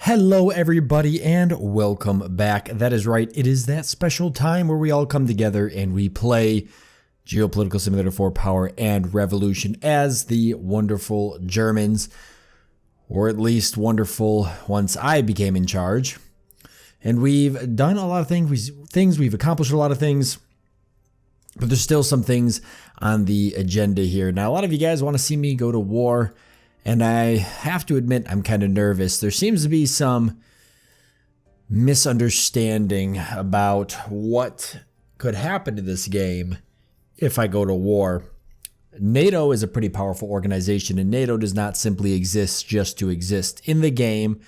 Hello everybody and welcome back. That is right, it is that special time where we all come together and we play Geopolitical Simulator for Power and Revolution as the wonderful Germans, or at least wonderful once I became in charge. And we've done a lot of things, we've accomplished a lot of things, but there's still some things on the agenda here. Now, a lot of you guys want to see me go to war, and I have to admit I'm kind of nervous. There seems to be some misunderstanding about what could happen to this game if I go to war. NATO is a pretty powerful organization, and NATO does not simply exist just to exist. In the game,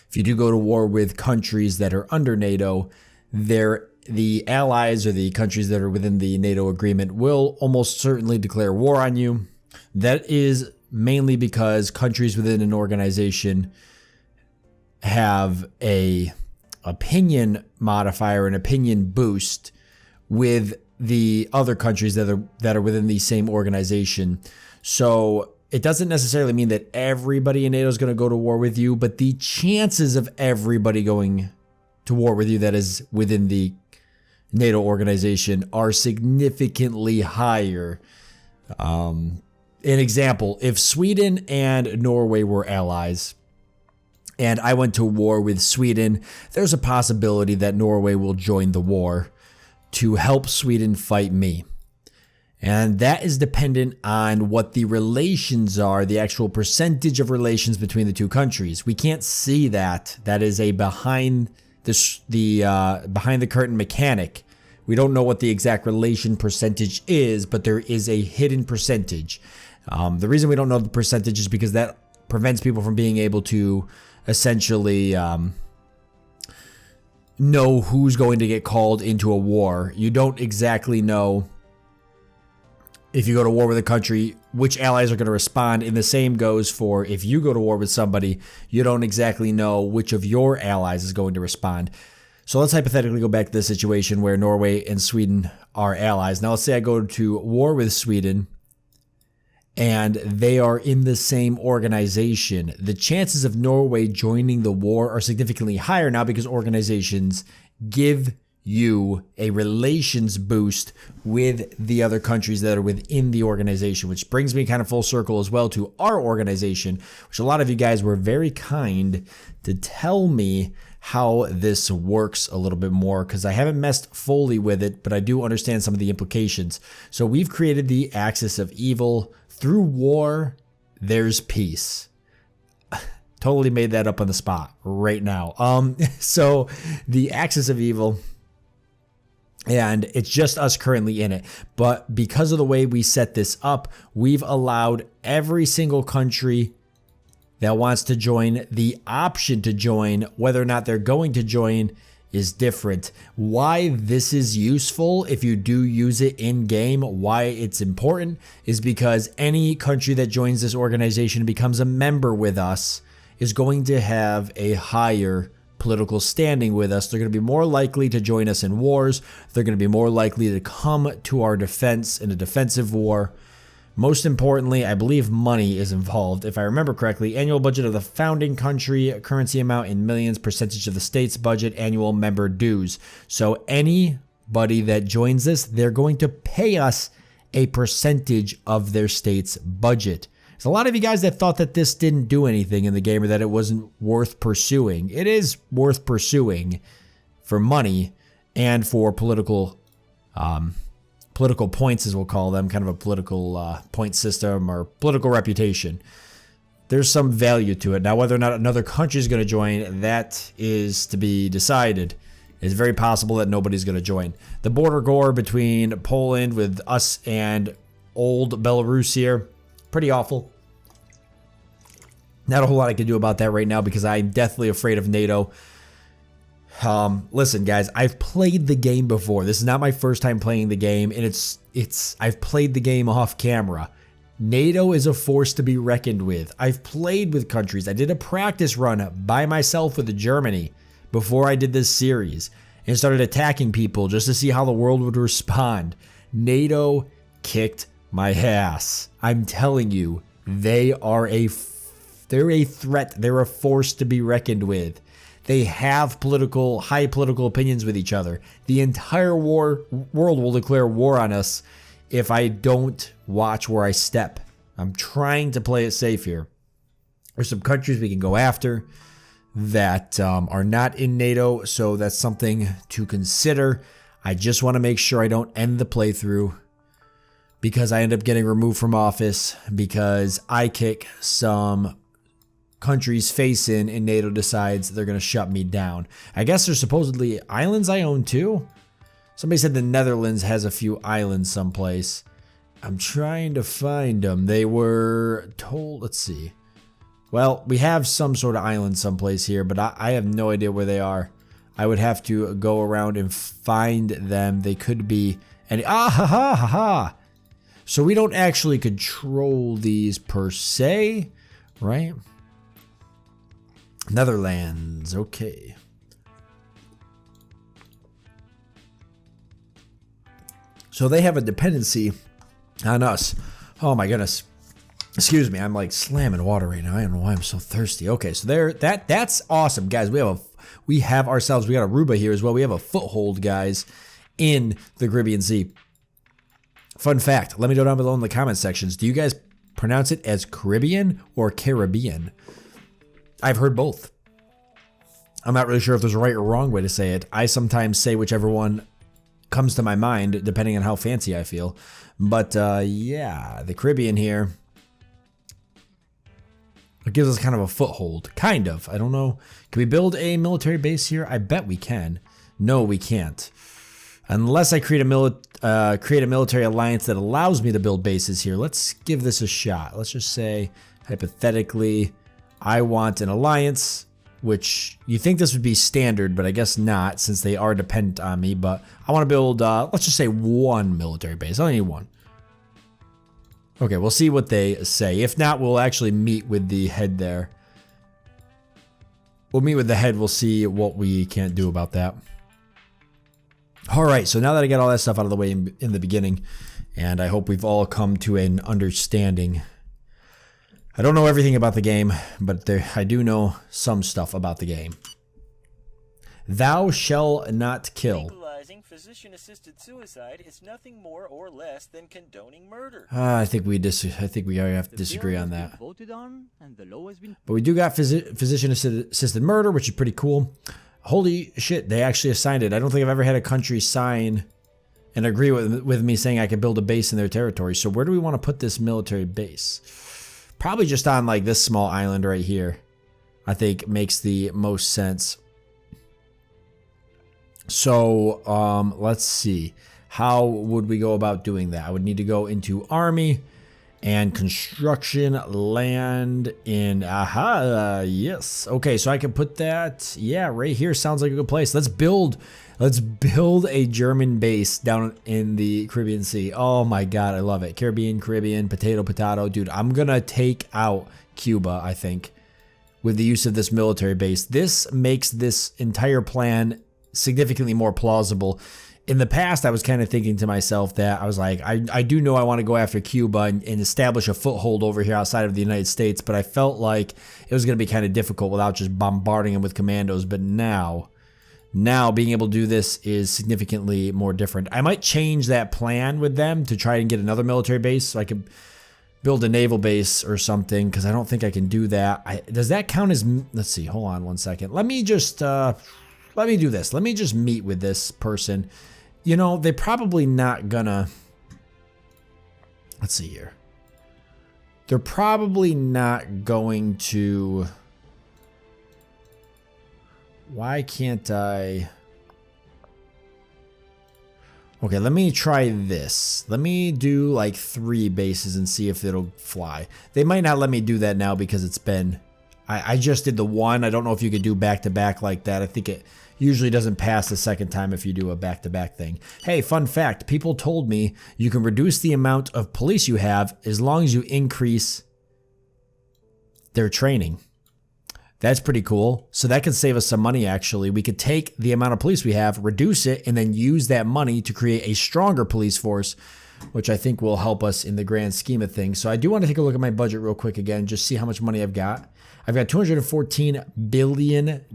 if you do go to war with countries that are under NATO, the allies or the countries that are within the NATO agreement will almost certainly declare war on you. That is mainly because countries within an organization have a opinion modifier, an opinion boost with the other countries that are within the same organization. So it doesn't necessarily mean that everybody in NATO is going to go to war with you, but the chances of everybody going to war with you that is within the NATO organization are significantly higher. An example, if Sweden and Norway were allies and I went to war with Sweden, there's a possibility that Norway will join the war to help Sweden fight me. And that is dependent on what the relations are, the actual percentage of relations between the two countries. We can't see that. That is a behind the curtain mechanic. We don't know what the exact relation percentage is, but there is a hidden percentage. The reason we don't know the percentage is because that prevents people from being able to essentially know who's going to get called into a war. You don't exactly know, if you go to war with a country, which allies are going to respond. And the same goes for if you go to war with somebody, you don't exactly know which of your allies is going to respond. So let's hypothetically go back to the situation where Norway and Sweden are allies. Now let's say I go to war with Sweden and they are in the same organization. The chances of Norway joining the war are significantly higher now because organizations give you a relations boost with the other countries that are within the organization, which brings me kind of full circle as well to our organization, which a lot of you guys were very kind to tell me how this works a little bit more, because I haven't messed fully with it, but I do understand some of the implications. So we've created the axis of evil. Through war, there's peace. Totally made that up on the spot right now. So the axis of evil, and it's just us currently in it. But because of the way we set this up, we've allowed every single country that wants to join the option to join. Whether or not they're going to join is different. Why this is useful, if you do use it in game, why it's important is because any country that joins this organization and becomes a member with us is going to have a higher political standing with us. They're going to be more likely to join us in wars. They're going to be more likely to come to our defense in a defensive war. Most importantly, I believe money is involved. If I remember correctly, annual budget of the founding country, currency amount in millions, percentage of the state's budget, annual member dues. So anybody that joins this, they're going to pay us a percentage of their state's budget. There's a lot of you guys that thought that this didn't do anything in the game or that it wasn't worth pursuing. It is worth pursuing for money and for political points, as we'll call them, kind of a political point system or political reputation. There's some value to it. Now, whether or not another country is going to join, that is to be decided. It's very possible that nobody's going to join. The border war between Poland with us and old Belarus here, pretty awful. Not a whole lot I can do about that right now because I'm deathly afraid of NATO. Listen, guys, I've played the game before. This is not my first time playing the game, and I've played the game off camera. NATO is a force to be reckoned with. I've played with countries. I did a practice run by myself with Germany before I did this series and started attacking people just to see how the world would respond. NATO kicked my ass. I'm telling you, they are a They're a threat. They're a force to be reckoned with. They have high political opinions with each other. The entire world will declare war on us if I don't watch where I step. I'm trying to play it safe here. There's some countries we can go after that are not in NATO, so that's something to consider. I just want to make sure I don't end the playthrough because I end up getting removed from office because I kick some country's face in and NATO decides they're going to shut me down. I guess there's supposedly islands I own too. Somebody said the Netherlands has a few islands someplace. I'm trying to find them. They were told, let's see. Well, we have some sort of island someplace here, but I have no idea where they are. I would have to go around and find them. They could be any, ha ha ha ha. So we don't actually control these per se, right? Netherlands, okay. So they have a dependency on us. Oh my goodness. Excuse me, I'm like slamming water right now. I don't know why I'm so thirsty. Okay, so that's awesome, guys. We got Aruba here as well. We have a foothold, guys, in the Caribbean Sea. Fun fact, let me know down below in the comment sections. Do you guys pronounce it as Caribbean or Caribbean? I've heard both. I'm not really sure if there's a right or wrong way to say it. I sometimes say whichever one comes to my mind, depending on how fancy I feel. But yeah, the Caribbean here. It gives us kind of a foothold. Kind of. I don't know. Can we build a military base here? I bet we can. No, we can't. Unless I create a military alliance that allows me to build bases here. Let's give this a shot. Let's just say, hypothetically, I want an alliance, which you think this would be standard, but I guess not since they are dependent on me. But I want to build, let's just say one military base. I only need one. Okay, we'll see what they say. If not, we'll actually meet with the head there. We'll meet with the head. We'll see what we can't do about that. All right, so now that I got all that stuff out of the way in the beginning, and I hope we've all come to an understanding. I don't know everything about the game, but I do know some stuff about the game. Thou shall not kill. Legalizing physician-assisted suicide is nothing more or less than condoning murder. I think we already have to disagree on that. But we do got physician-assisted murder, which is pretty cool. Holy shit, they actually assigned it. I don't think I've ever had a country sign and agree with me saying I could build a base in their territory. So where do we want to put this military base? Probably just on like this small island right here. I think makes the most sense. So let's see. How would we go about doing that? I would need to go into army and construction land in, yes. Okay, so I can put that, yeah, right here sounds like a good place. Let's build a German base down in the Caribbean Sea. Oh my God, I love it. Caribbean, potato. Dude, I'm gonna take out Cuba, I think, with the use of this military base. This makes this entire plan significantly more plausible. In the past, I was kind of thinking to myself that I was like, I do know I want to go after Cuba and establish a foothold over here outside of the United States, but I felt like it was going to be kind of difficult without just bombarding them with commandos. But now being able to do this is significantly more different. I might change that plan with them to try and get another military base so I could build a naval base or something, because I don't think I can do that. Does that count as, let's see, hold on one second. Let me just, let me do this. Let me just meet with this person. You know, they're probably not gonna, let's see here. They're probably not going to, why can't I? Okay, let me try this. Let me do like 3 bases and see if it'll fly. They might not let me do that now because it's been, I just did the one. I don't know if you could do back-to-back like that. I think it usually doesn't pass the second time if you do a back-to-back thing. Hey, fun fact, people told me you can reduce the amount of police you have as long as you increase their training. That's pretty cool. So that could save us some money, actually. We could take the amount of police we have, reduce it, and then use that money to create a stronger police force, which I think will help us in the grand scheme of things. So I do want to take a look at my budget real quick again, just see how much money I've got. I've got $214 billion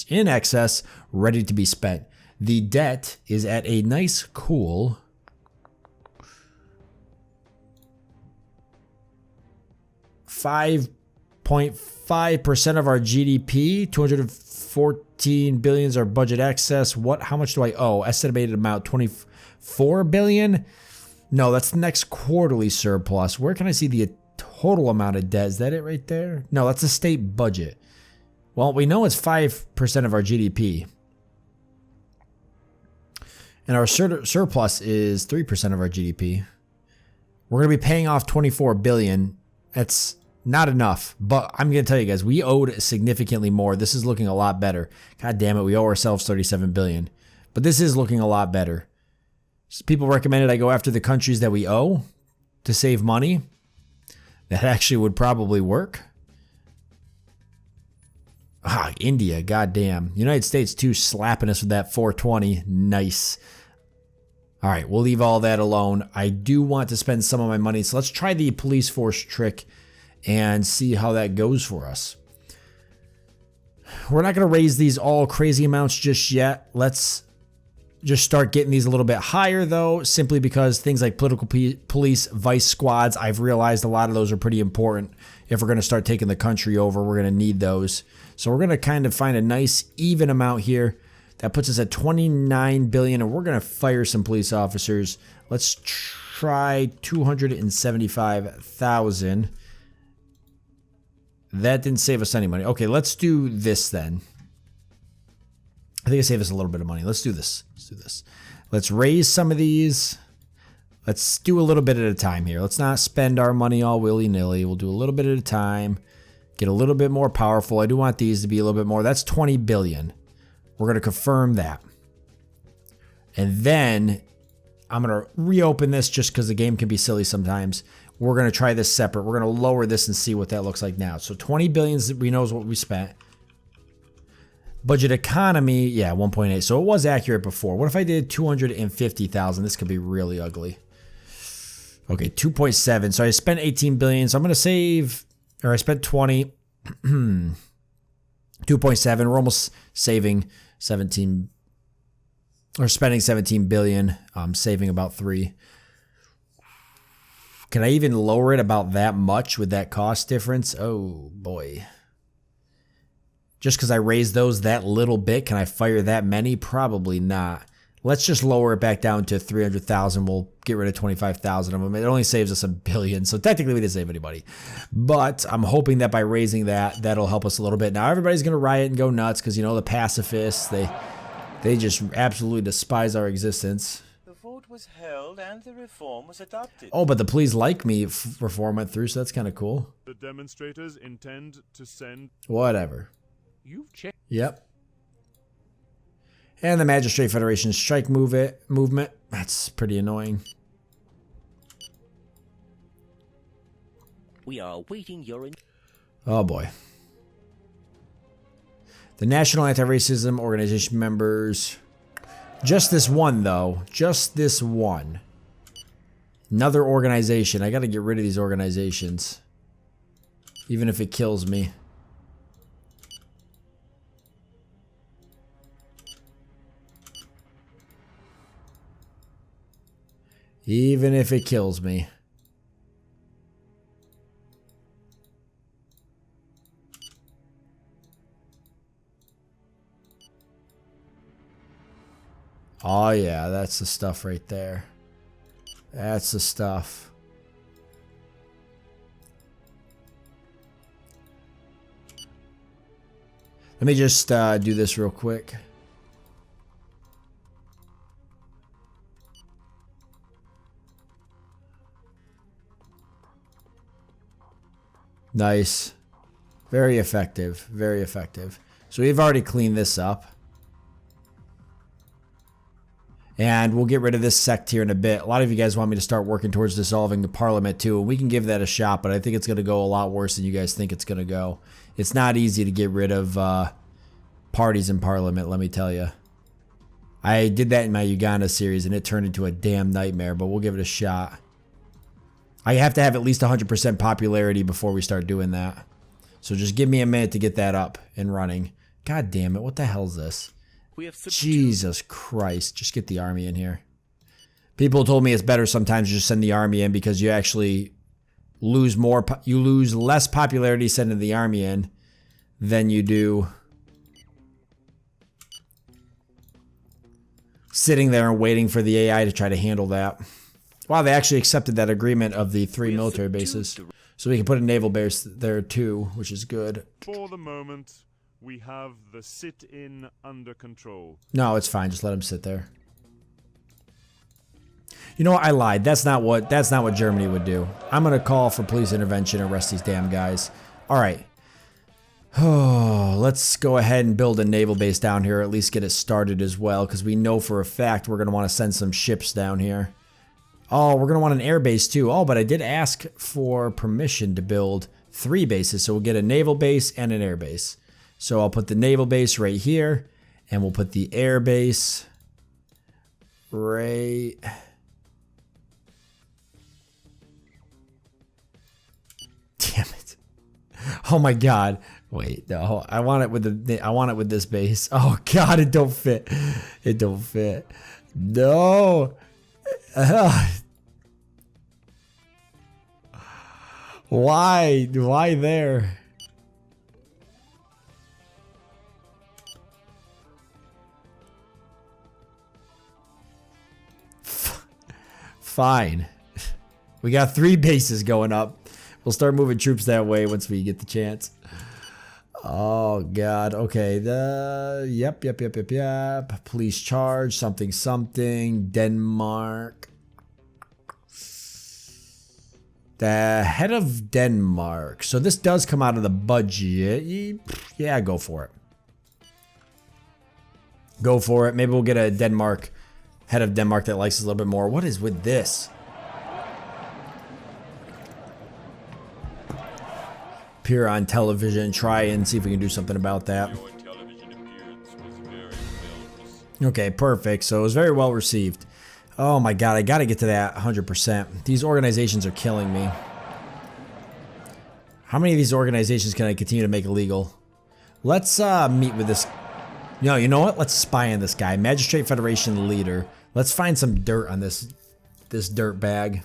in excess ready to be spent. The debt is at a nice, cool 5.5% of our GDP. 214 billion is our budget excess. How much do I owe? Estimated amount 24 billion. No, that's the next quarterly surplus. Where can I see the total amount of debt? Is that it right there? No, that's the state budget. Well, we know it's 5% of our GDP. And our surplus is 3% of our GDP. We're going to be paying off 24 billion. That's not enough, but I'm going to tell you guys, we owed significantly more. This is looking a lot better. God damn it, we owe ourselves 37 billion. But this is looking a lot better. People recommended I go after the countries that we owe to save money. That actually would probably work. India, goddamn. United States too, slapping us with that 420. Nice. All right, we'll leave all that alone. I do want to spend some of my money, so let's try the police force trick and see how that goes for us. We're not going to raise these all crazy amounts just yet. Let's just start getting these a little bit higher, though, simply because things like political police, vice squads, I've realized a lot of those are pretty important. If we're going to start taking the country over, we're going to need those. So we're going to kind of find a nice even amount here. That puts us at 29 billion, and we're going to fire some police officers. Let's try 275,000. That didn't save us any money. Okay, let's do this then. I think it saved us a little bit of money. Let's do this. Let's do this. Let's raise some of these. Let's do a little bit at a time here. Let's not spend our money all willy-nilly. We'll do a little bit at a time. Get a little bit more powerful. I do want these to be a little bit more. That's 20 billion. We're going to confirm that. And then I'm going to reopen this just because the game can be silly sometimes. We're going to try this separate. We're going to lower this and see what that looks like now. So 20 billion we know is what we spent. Budget economy, yeah, 1.8. So it was accurate before. What if I did 250,000? This could be really ugly. Okay, 2.7. So I spent 18 billion. So I'm going to save, or I spent 20. 2.7. We're almost saving 17, or spending 17 billion. Saving about 3. Can I even lower it about that much with that cost difference? Oh boy. Just because I raised those that little bit, can I fire that many? Probably not. Let's just lower it back down to 300,000. We'll get rid of 25,000 of them. It only saves us $1 billion, so technically we didn't save anybody. But I'm hoping that by raising that, that'll help us a little bit. Now everybody's going to riot and go nuts because, you know, the pacifists, they just absolutely despise our existence. The vote was held and the reform was adopted. Oh, but the Please Like Me reform went through, so that's kind of cool. The demonstrators intend to send... Whatever. You've checked. Yep. And the Magistrate Federation strike movement. That's pretty annoying. We are awaiting your... Oh boy. The National Anti-Racism Organization members. Just this one, though. Just this one. Another organization. I gotta get rid of these organizations. Even if it kills me. Even if it kills me. Oh yeah, that's the stuff right there. That's the stuff. Let me just do this real quick. Nice. Very effective. Very effective. So we've already cleaned this up. And we'll get rid of this sect here in a bit. A lot of you guys want me to start working towards dissolving the parliament too. And we can give that a shot, but I think it's going to go a lot worse than you guys think it's going to go. It's not easy to get rid of parties in parliament, let me tell you. I did that in my Uganda series and it turned into a damn nightmare, but we'll give it a shot. I have to have at least 100% popularity before we start doing that. So just give me a minute to get that up and running. God damn it, what the hell is this? We have Jesus Christ, just get the army in here. People told me it's better sometimes to just send the army in because you actually lose less popularity sending the army in than you do sitting there and waiting for the AI to try to handle that. Wow, they actually accepted that agreement of the 3 military bases. So we can put a naval base there too, which is good. For the moment, we have the sit-in under control. No, it's fine. Just let him sit there. You know what? I lied. That's not what Germany would do. I'm gonna call for police intervention and arrest these damn guys. All right. Oh, let's go ahead and build a naval base down here, or at least get it started as well, because we know for a fact we're going to want to send some ships down here. Oh, we're going to want an air base too. Oh, but I did ask for permission to build 3 bases, so we'll get a naval base and an air base. So I'll put the naval base right here, and we'll put the air base right... Damn it. Oh my god. Wait, no. I want it with this base. Oh god, it don't fit. It don't fit. No. Why? Why there? Fine. We got 3 bases going up. We'll start moving troops that way once we get the chance. Oh god. Okay. Yep. Police charge. Something. Denmark. The head of Denmark. So this does come out of the budget. Yeah, go for it. Go for it. Maybe we'll get a head of Denmark that likes us a little bit more. What is with this? Appear on television, try and see if we can do something about that. Okay, perfect. So it was very well received. Oh my god, I gotta get to that 100%. These organizations are killing me. How many of these organizations can I continue to make illegal? Let's meet with this. No, you know what? Let's spy on this guy. Magistrate Federation leader. Let's find some dirt on this dirt bag.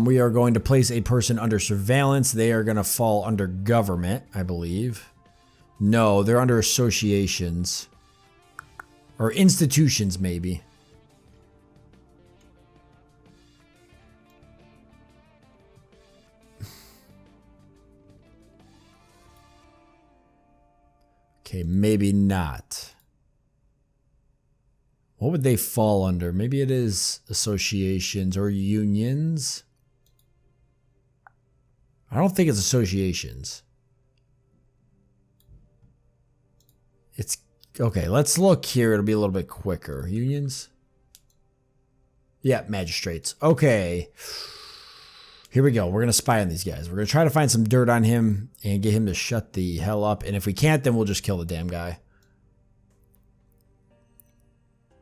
We are going to place a person under surveillance. They are going to fall under government, I believe. No, they're under associations. Or institutions, maybe. Okay, maybe not. What would they fall under? Maybe it is associations or unions. I don't think it's associations. It's okay. Let's look here. It'll be a little bit quicker. Unions. Yeah, magistrates. Okay. Here we go. We're going to spy on these guys. We're going to try to find some dirt on him and get him to shut the hell up. And if we can't, then we'll just kill the damn guy.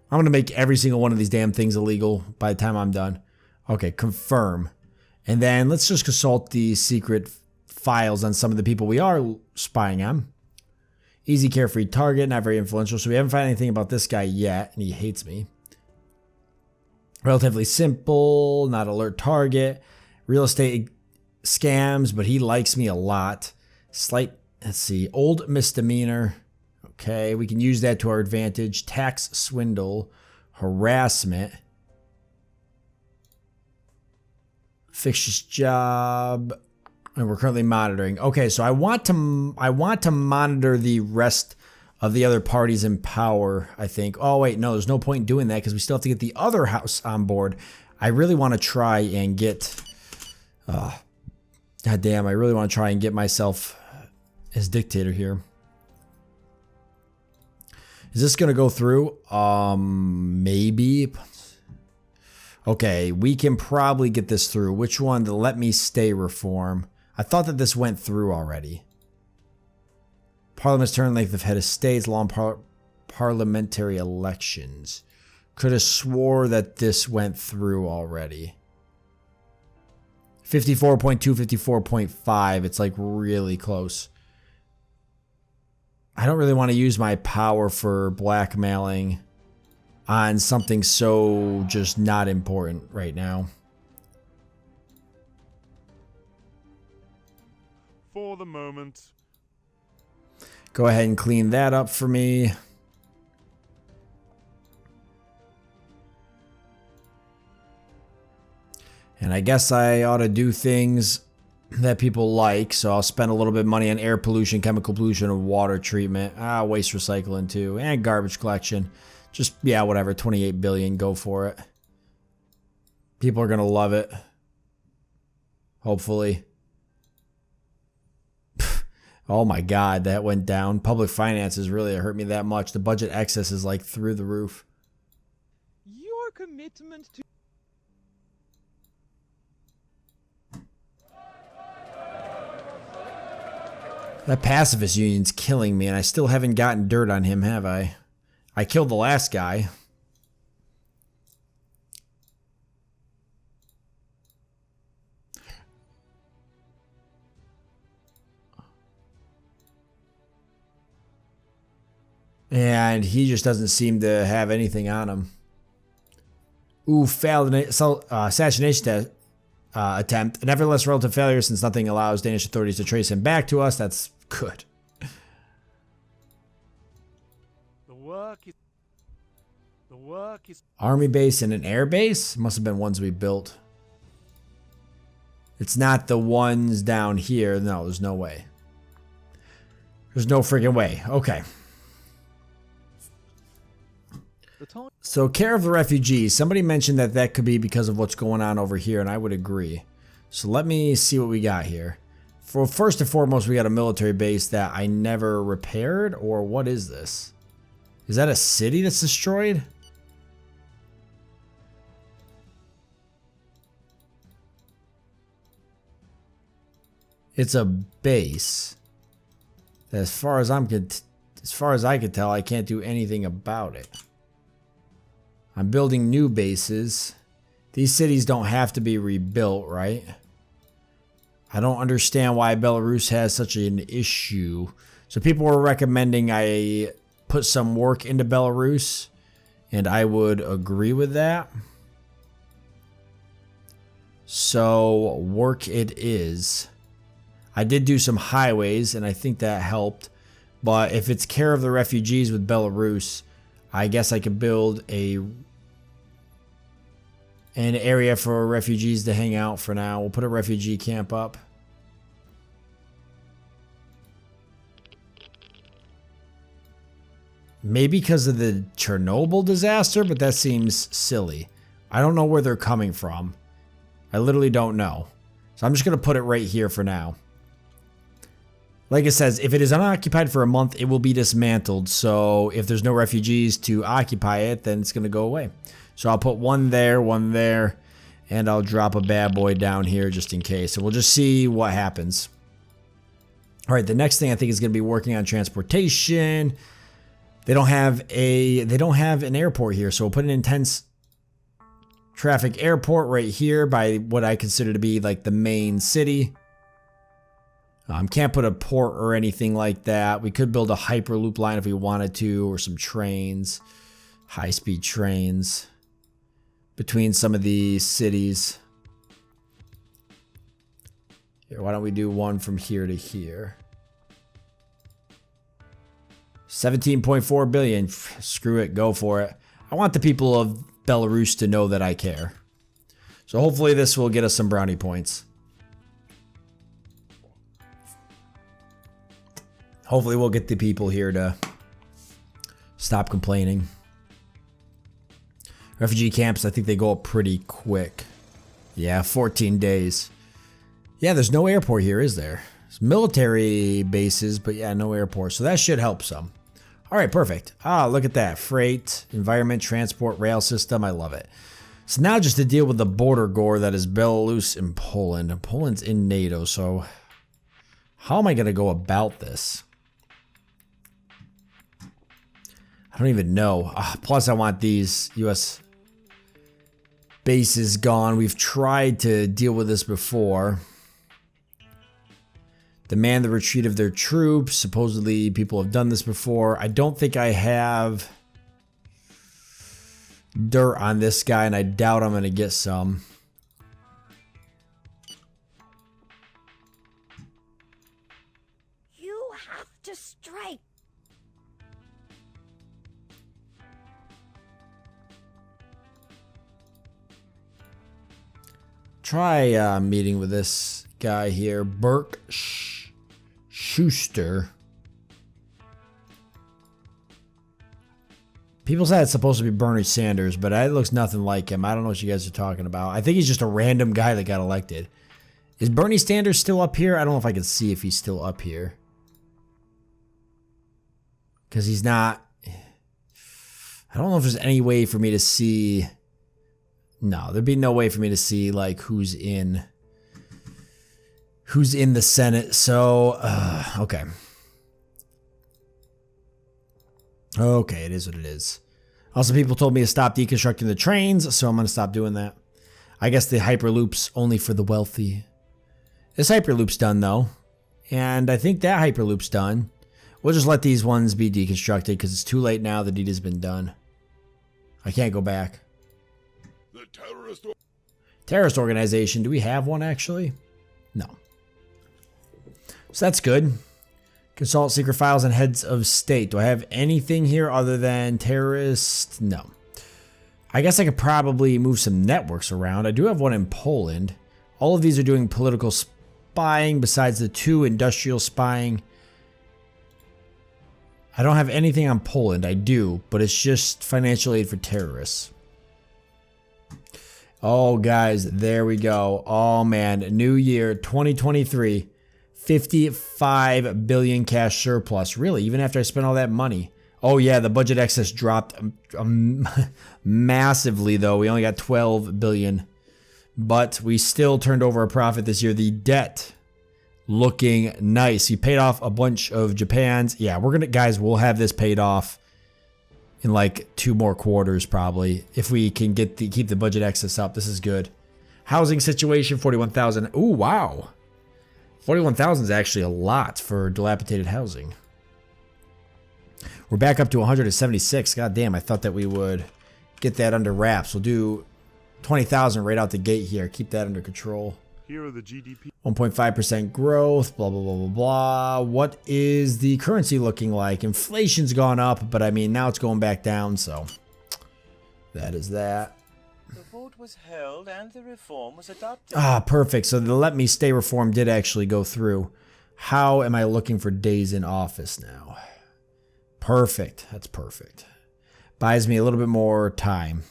I'm going to make every single one of these damn things illegal by the time I'm done. Okay, confirm. And then let's just consult the secret files on some of the people we are spying on. Easy, carefree target, not very influential. So we haven't found anything about this guy yet, and he hates me. Relatively simple, not alert target. Real estate scams, but he likes me a lot. Slight, let's see, old misdemeanor. Okay, we can use that to our advantage. Tax swindle, harassment, fictitious job, and we're currently monitoring. Okay, so I want to monitor the rest of the other parties in power, I think. Oh wait, no, there's no point in doing that because we still have to get the other house on board. I really want to try and get, god damn, I really want to try and get myself as dictator here. Is this going to go through? Maybe. Okay, we can probably get this through. Which one? The let me stay reform. I thought that this went through already. Parliament's term length of head of states, long parliamentary elections. Could have swore that this went through already. 54.2, 54.5. It's like really close. I don't really want to use my power for blackmailing on something so just not important right now. For the moment. Go ahead and clean that up for me. And I guess I ought to do things that people like, so I'll spend a little bit of money on air pollution, chemical pollution, and water treatment. Waste recycling too, and garbage collection. Just, yeah, whatever, 28 billion, go for it. People are gonna love it. Hopefully. Oh my god, that went down. Public finances really hurt me that much. The budget excess is like through the roof. Your commitment to that pacifist union's killing me, and I still haven't gotten dirt on him, have I? I killed the last guy. And he just doesn't seem to have anything on him. Ooh, failed assassination attempt. A nevertheless relative failure since nothing allows Danish authorities to trace him back to us. That's good. The work is Army base and an air base? Must have been ones we built. It's not the ones down here. No, there's no way. There's no freaking way. Okay. So care of the refugees. Somebody mentioned that that could be because of what's going on over here, and I would agree. So let me see what we got here. For first and foremost, we got a military base that I never repaired, or what is this? Is that a city that's destroyed? It's a base. As far as I could tell, I can't do anything about it. I'm building new bases. These cities don't have to be rebuilt, right? I don't understand why Belarus has such an issue. So people were recommending I put some work into Belarus, and I would agree with that. So work it is. I did do some highways, and I think that helped. But if it's care of the refugees with Belarus, I guess I could build an area for refugees to hang out for now. We'll put a refugee camp up. Maybe because of the Chernobyl disaster, but that seems silly. I don't know where they're coming from. I literally don't know. So I'm just going to put it right here for now. Like it says, if it is unoccupied for a month, it will be dismantled. So if there's no refugees to occupy it, then it's going to go away. So I'll put one there, and I'll drop a bad boy down here just in case. So we'll just see what happens. All right, the next thing I think is going to be working on transportation. They don't have an airport here, so we'll put an intense traffic airport right here by what I consider to be like the main city. Can't put a port or anything like that. We could build a hyperloop line if we wanted to, or some trains, high-speed trains between some of these cities. Here, why don't we do one from here to here? 17.4 billion. Screw it, go for it. I want the people of Belarus to know that I care. So hopefully this will get us some brownie points. Hopefully we'll get the people here to stop complaining. Refugee camps, I think they go up pretty quick. Yeah, 14 days. Yeah, there's no airport here, is there? It's military bases, but yeah, no airport. So that should help some. All right, perfect. Look at that. Freight, environment, transport, rail system. I love it. So now just to deal with the border gore that is Belarus and Poland. And Poland's in NATO, so how am I going to go about this? I don't even know. Plus, I want these U.S. base is gone. We've tried to deal with this before. Demand the retreat of their troops. Supposedly people have done this before. I don't think I have dirt on this guy, and I doubt I'm going to get some. You have to strike. Try meeting with this guy here, Burke Schuster. People say it's supposed to be Bernie Sanders, but it looks nothing like him. I don't know what you guys are talking about. I think he's just a random guy that got elected. Is Bernie Sanders still up here? I don't know if I can see if he's still up here. Because he's not. I don't know if there's any way for me to see. No, there'd be no way for me to see like who's in the Senate. So, okay. Okay, it is what it is. Also, people told me to stop deconstructing the trains, so I'm going to stop doing that. I guess the Hyperloop's only for the wealthy. This Hyperloop's done, though. And I think that Hyperloop's done. We'll just let these ones be deconstructed because it's too late now. The deed has been done. I can't go back. The terrorist organization. Do we have one, actually? No. So that's good. Consult secret files and heads of state. Do I have anything here other than terrorist? No. I guess I could probably move some networks around. I do have one in Poland. All of these are doing political spying besides the 2 industrial spying. I don't have anything on Poland. I do, but it's just financial aid for terrorists. Oh, guys, there we go. Oh, man. New year 2023. 55 billion cash surplus. Really, even after I spent all that money. Oh yeah, the budget excess dropped massively though. We only got 12 billion, but we still turned over a profit this year. The debt looking nice. We paid off a bunch of Japan's. Yeah, guys, we'll have this paid off in like 2 more quarters probably if we can keep the budget excess up. This is good. Housing situation 41,000. Ooh, wow. 41,000 is actually a lot for dilapidated housing. We're back up to 176. God damn, I thought that we would get that under wraps. We'll do 20,000 right out the gate here. Keep that under control. Here are the GDP. 1.5% growth, blah, blah, blah, blah, blah. What is the currency looking like? Inflation's gone up, but I mean, now it's going back down, so that is that. The vote was held and the reform was adopted. Ah, perfect. So the let me stay reform did actually go through. How am I looking for days in office now? Perfect. That's perfect. Buys me a little bit more time.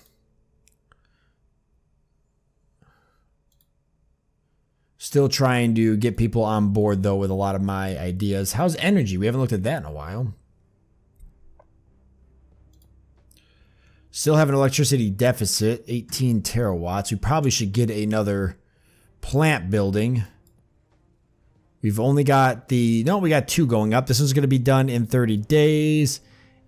Still trying to get people on board, though, with a lot of my ideas. How's energy? We haven't looked at that in a while. Still have an electricity deficit, 18 terawatts. We probably should get another plant building. We've only got we got 2 going up. This one's going to be done in 30 days,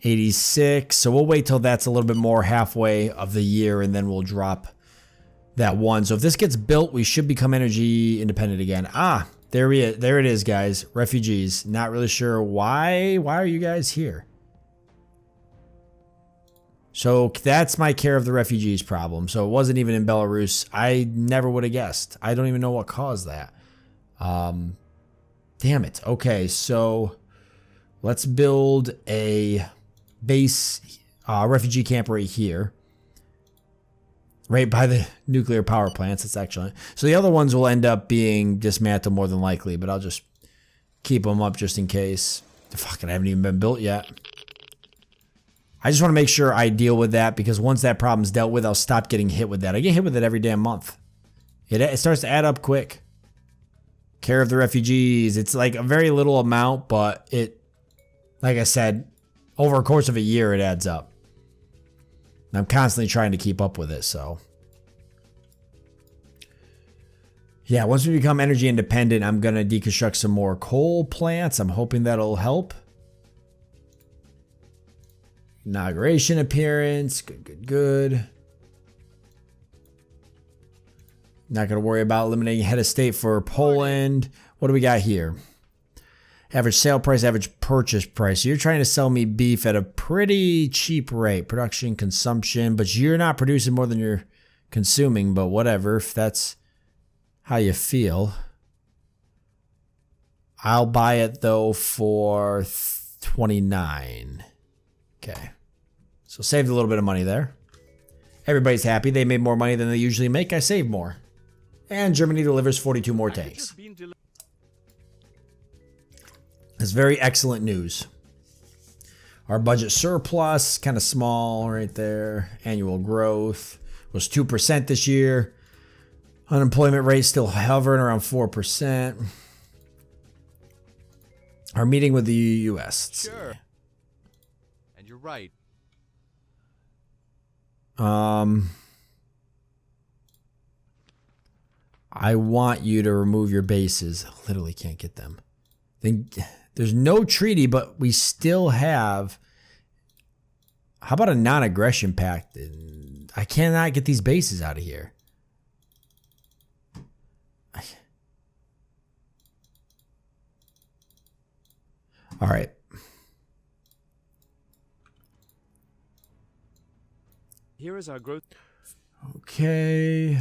86. So we'll wait till that's a little bit more halfway of the year, and then we'll drop that one. So if this gets built, we should become energy independent again. Ah, there it is, guys. Refugees. Not really sure why. Why are you guys here? So that's my care of the refugees problem. So it wasn't even in Belarus. I never would have guessed. I don't even know what caused that. Damn it. Okay, so let's build a base refugee camp right here. Right by the nuclear power plants. It's excellent. So the other ones will end up being dismantled more than likely, but I'll just keep them up just in case. Fucking, I haven't even been built yet. I just want to make sure I deal with that because once that problem's dealt with, I'll stop getting hit with that. I get hit with it every damn month. It starts to add up quick. Care of the refugees. It's like a very little amount, but it, like I said, over a course of a year, it adds up. I'm constantly trying to keep up with it, so. Yeah, once we become energy independent, I'm going to deconstruct some more coal plants. I'm hoping that'll help. Inauguration appearance. Good, good, good. Not going to worry about eliminating head of state for Poland. What do we got here? Average sale price, average purchase price. You're trying to sell me beef at a pretty cheap rate. Production, consumption, but you're not producing more than you're consuming, but whatever, if that's how you feel. I'll buy it though for 29. Okay. So saved a little bit of money there. Everybody's happy. They made more money than they usually make. I saved more. And Germany delivers 42 more tanks. That's very excellent news. Our budget surplus, kind of small right there. Annual growth was 2% this year. Unemployment rate still hovering around 4%. Our meeting with the U.S. Sure. And you're right. I want you to remove your bases. I literally can't get them. There's no treaty, but we still have. How about a non-aggression pact? I cannot get these bases out of here. All right. Here is our growth. Okay.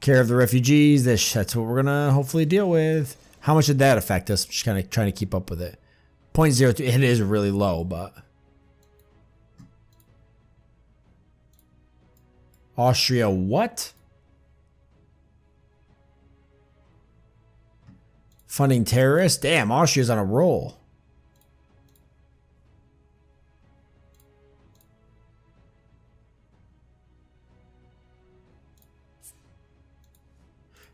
Care of the refugees. That's what we're going to hopefully deal with. How much did that affect us? Just kind of trying to keep up with it. 0.02. It is really low, but. Austria, what? Funding terrorists? Damn, Austria's on a roll.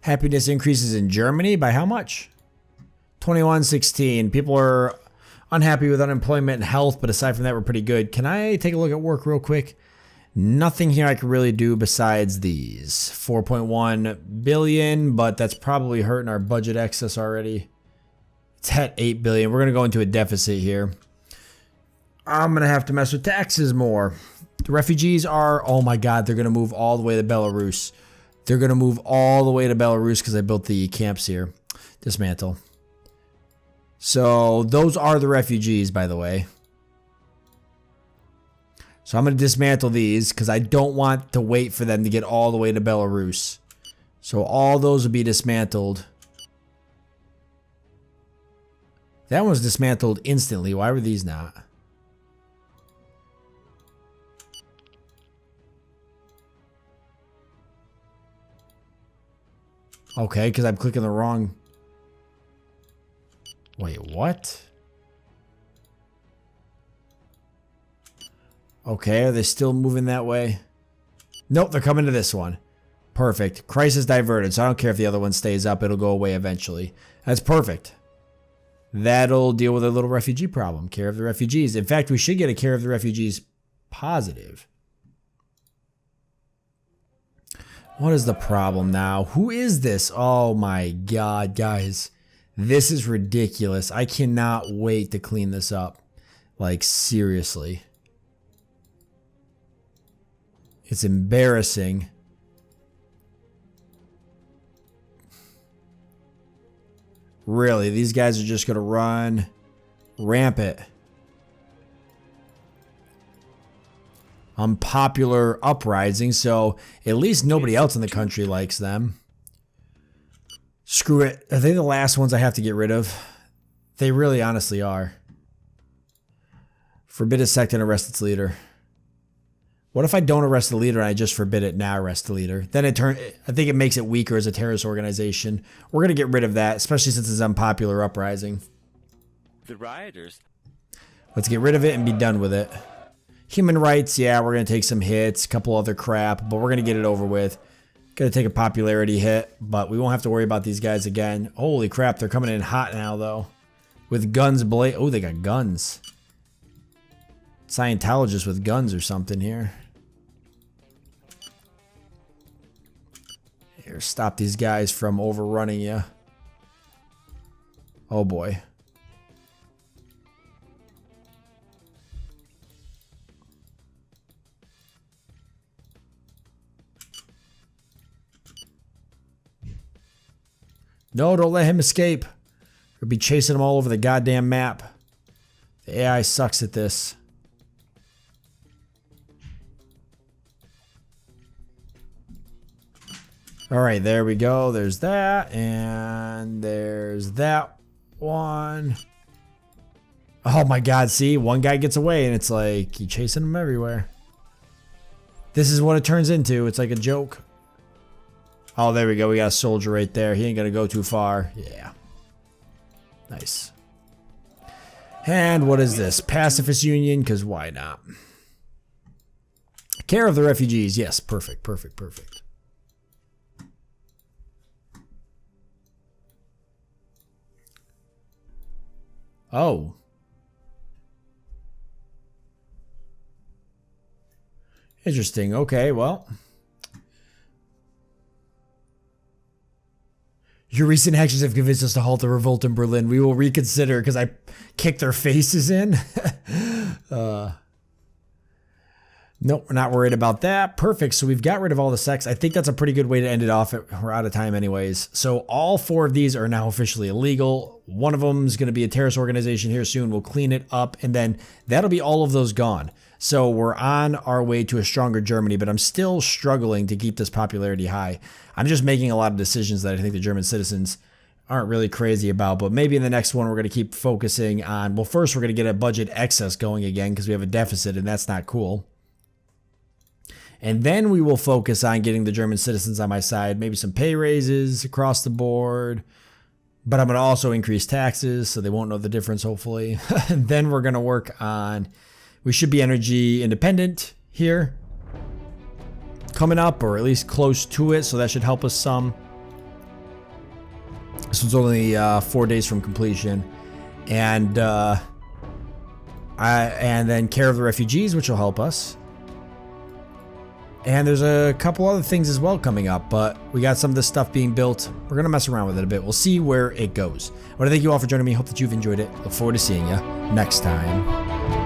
Happiness increases in Germany by how much? 21.16. People are unhappy with unemployment and health, but aside from that, we're pretty good. Can I take a look at work real quick? Nothing here I can really do besides these. 4.1 billion, but that's probably hurting our budget excess already. It's at 8 billion. We're going to go into a deficit here. I'm going to have to mess with taxes more. The refugees are, oh my God, they're going to move all the way to Belarus. They're going to move all the way to Belarus because I built the camps here. Dismantle. So those are the refugees, by the way. So I'm going to dismantle these because I don't want to wait for them to get all the way to Belarus. So all those will be dismantled. That one was dismantled instantly. Why were these not? Okay, because I'm clicking the wrong... Wait, what? Okay, are they still moving that way? Nope, they're coming to this one. Perfect. Crisis diverted, so I don't care if the other one stays up. It'll go away eventually. That's perfect. That'll deal with a little refugee problem. Care of the refugees. In fact, we should get a care of the refugees positive. What is the problem now? Who is this? Oh my God, guys. This is ridiculous. I cannot wait to clean this up. Like, seriously. It's embarrassing. Really, these guys are just going to run rampant. Unpopular uprising, so at least nobody else in the country likes them. Screw it. Are they the last ones I have to get rid of? They really honestly are. Forbid a sect and arrest its leader. What if I don't arrest the leader and I just forbid it, now arrest the leader? Then I think it makes it weaker as a terrorist organization. We're going to get rid of that, especially since it's an unpopular uprising. The rioters. Let's get rid of it and be done with it. Human rights, yeah, we're going to take some hits, a couple other crap, but we're going to get it over with. Going to take a popularity hit, but we won't have to worry about these guys again. Holy crap, they're coming in hot now, though. With guns oh, they got guns. Scientologists with guns or something here. Here, stop these guys from overrunning you. Oh boy. No, don't let him escape. We'll be chasing him all over the goddamn map. The AI sucks at this. Alright, there we go. There's that. And there's that one. Oh my god, see? One guy gets away and it's like, you're chasing him everywhere. This is what it turns into. It's like a joke. Oh, there we go. We got a soldier right there. He ain't gonna go too far. Yeah. Nice. And what is this? Pacifist Union, because why not? Care of the refugees. Yes, perfect, perfect, perfect. Oh. Interesting. Okay, well. Your recent actions have convinced us to halt the revolt in Berlin. We will reconsider because I kicked their faces in. Nope, we're not worried about that. Perfect. So we've got rid of all the sex. I think that's a pretty good way to end it off. We're out of time anyways. So all 4 of these are now officially illegal. One of them is going to be a terrorist organization here soon. We'll clean it up and then that'll be all of those gone. So we're on our way to a stronger Germany, but I'm still struggling to keep this popularity high. I'm just making a lot of decisions that I think the German citizens aren't really crazy about, but maybe in the next one we're going to keep focusing on, well, first we're going to get a budget excess going again because we have a deficit and that's not cool. And then we will focus on getting the German citizens on my side, maybe some pay raises across the board, but I'm going to also increase taxes so they won't know the difference, hopefully. And then we're going to work on, we should be energy independent here coming up, or at least close to it, so that should help us some. This one's only 4 days from completion. And then care of the refugees, which will help us. And there's a couple other things as well coming up, but we got some of this stuff being built. We're going to mess around with it a bit. We'll see where it goes. I want to thank you all for joining me. Hope that you've enjoyed it. Look forward to seeing you next time.